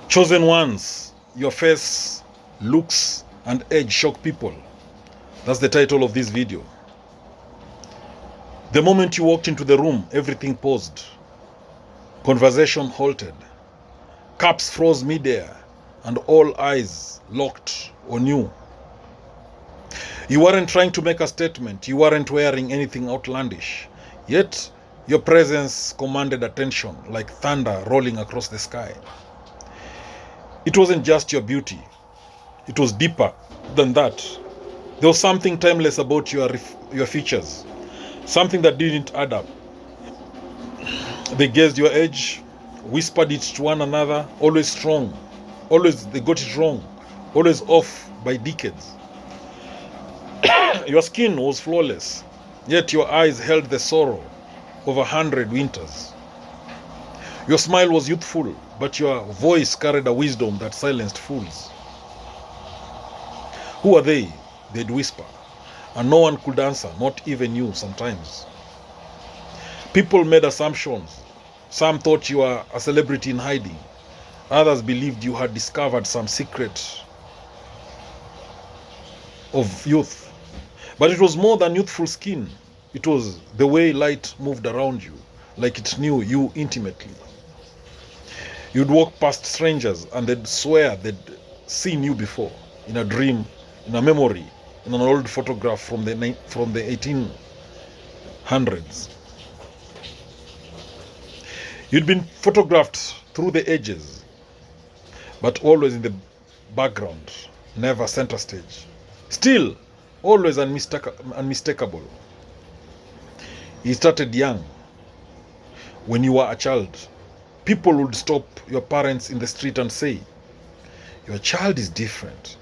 Chosen ones, your face, looks, and edge shock people. That's the title of this video. The moment you walked into the room, everything paused. Conversation halted. Cups froze midair, and all eyes locked on you. You weren't trying to make a statement. You weren't wearing anything outlandish. Yet, your presence commanded attention like thunder rolling across the sky. It wasn't just your beauty. It was deeper than that. There was something timeless about your features. Something that didn't add up. They guessed your age, whispered it to one another, always strong. Always they got it wrong. Always off by decades. Your skin was flawless, yet your eyes held the sorrow of 100 winters. Your smile was youthful, but your voice carried a wisdom that silenced fools. Who are they? They'd whisper, and no one could answer, not even you sometimes. People made assumptions. Some thought you were a celebrity in hiding. Others believed you had discovered some secret of youth. But it was more than youthful skin. It was the way light moved around you, like it knew you intimately. You'd walk past strangers and they'd swear they'd seen you before, in a dream, in a memory, in an old photograph from the 1800s. You'd been photographed through the ages, but always in the background, never center stage. Still, always unmistakable. You started young. When you were a child, people would stop your parents in the street and say, "Your child is different."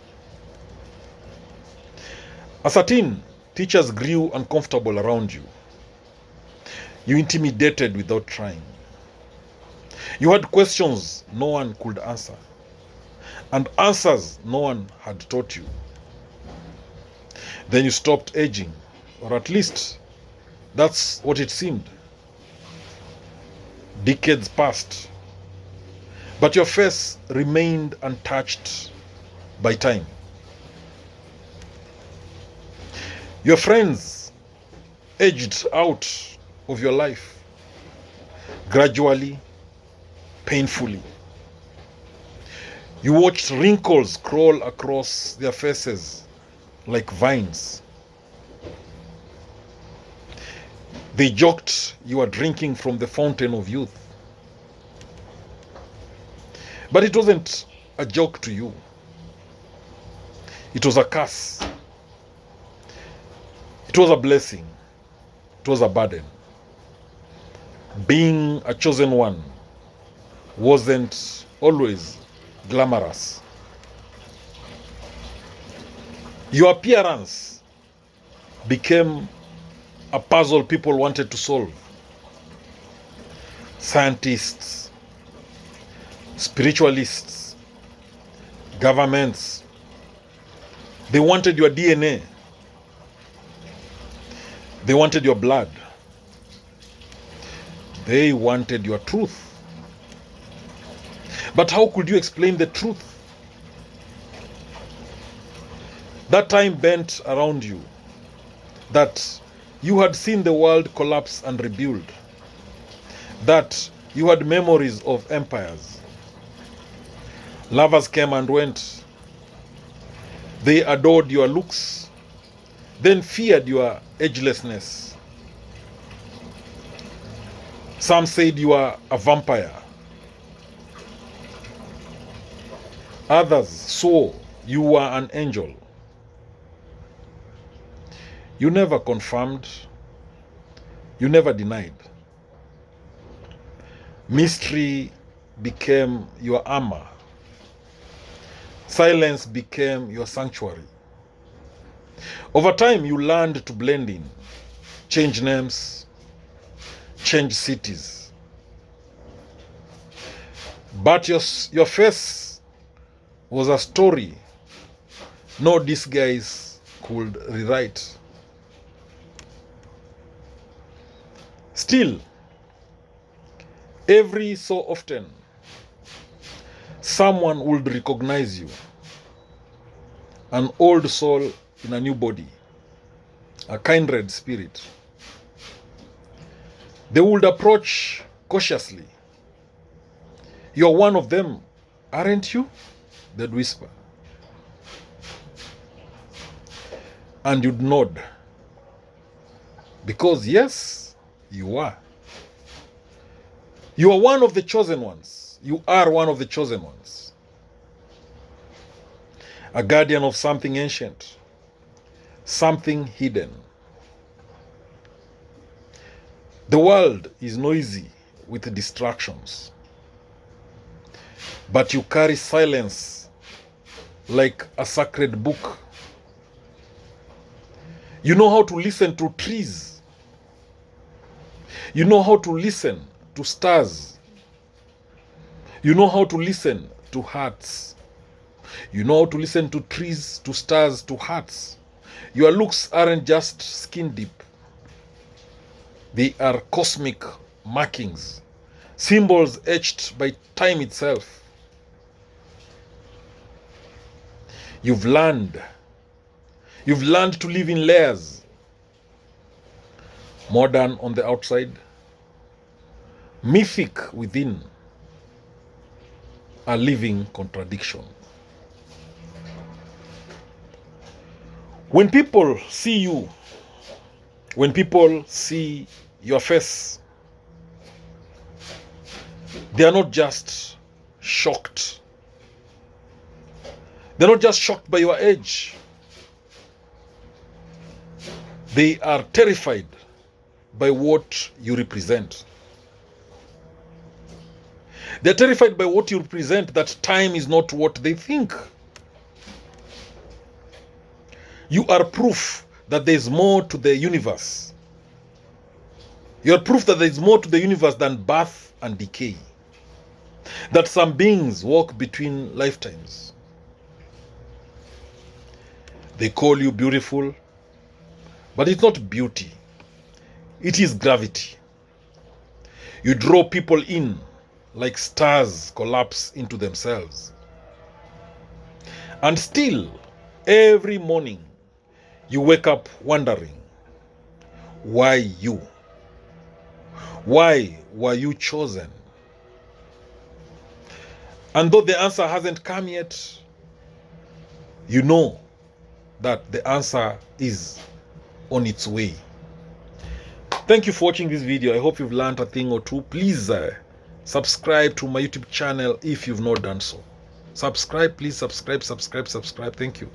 As a teen, teachers grew uncomfortable around you. You intimidated without trying. You had questions no one could answer, and answers no one had taught you. Then you stopped aging, or at least that's what it seemed. Decades passed, but your face remained untouched by time. Your friends aged out of your life, gradually, painfully. You watched wrinkles crawl across their faces like vines. They joked you were drinking from the fountain of youth. But it wasn't a joke to you. It was a curse. It was a blessing. It was a burden. Being a chosen one wasn't always glamorous. Your appearance became a puzzle people wanted to solve. Scientists, spiritualists, governments, they wanted your DNA. They wanted your blood. They wanted your truth. But how could you explain the truth? That time bent around you, that you had seen the world collapse and rebuild, that you had memories of empires. Lovers came and went. They adored your looks, then feared your agelessness. Some said you were a vampire. Others swore you were an angel. You never confirmed. You never denied. Mystery became your armor. Silence became your sanctuary. Over time, you learned to blend in, change names, change cities. But your face was a story no disguise could rewrite. Still, every so often, someone would recognize you. An old soul in a new body, a kindred spirit. They would approach cautiously. You're one of them, aren't you? They'd whisper. And you'd nod. Because yes, you are. You are one of the chosen ones. You are one of the chosen ones. A guardian of something ancient, something hidden. The world is noisy with distractions, but you carry silence like a sacred book. You know how to listen to trees. You know how to listen to stars. You know how to listen to hearts. You know how to listen to trees, to stars, to hearts. Your looks aren't just skin deep. They are cosmic markings, symbols etched by time itself. You've learned to live in layers. Modern on the outside, mythic within, a living contradiction. When people see you, when people see your face, they are not just shocked. They're not just shocked by your age. They are terrified by what you represent. They're terrified by what you represent, that time is not what they think. You are proof that there is more to the universe. You are proof that there is more to the universe than birth and decay. That some beings walk between lifetimes. They call you beautiful, but it's not beauty. It is gravity. You draw people in like stars collapse into themselves. And still, every morning, you wake up wondering, why you? Why were you chosen? And though the answer hasn't come yet, you know that the answer is on its way. Thank you for watching this video. I hope you've learned a thing or two. Please subscribe to my YouTube channel if you've not done so. Subscribe, please subscribe. Thank you.